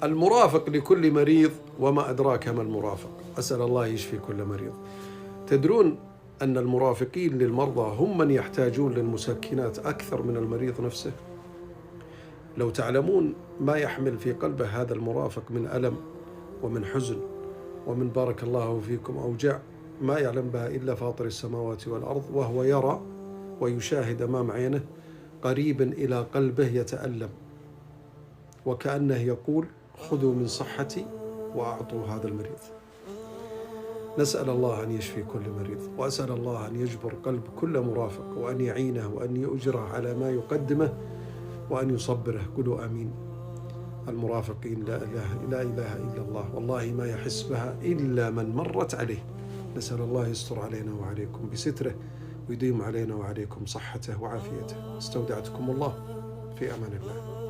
المرافق لكل مريض، وما أدراك ما المرافق. أسأل الله يشفي كل مريض. تدرون أن المرافقين للمرضى هم من يحتاجون للمسكنات أكثر من المريض نفسه؟ لو تعلمون ما يحمل في قلبه هذا المرافق من ألم ومن حزن ومن بارك الله فيكم أوجاع ما يعلم بها إلا فاطر السماوات والأرض، وهو يرى ويشاهد أمام عينه قريبا إلى قلبه يتألم، وكأنه يقول خذوا من صحتي وأعطوا هذا المريض. نسأل الله أن يشفي كل مريض، وأسأل الله أن يجبر قلب كل مرافق، وأن يعينه، وأن يؤجره على ما يقدمه، وأن يصبره. قولوا آمين. المرافقين لا إله إلا الله، والله ما يحس بها إلا من مرت عليه. نسأل الله يستر علينا وعليكم بستره، ويديم علينا وعليكم صحته وعافيته. استودعتكم الله، في أمان الله.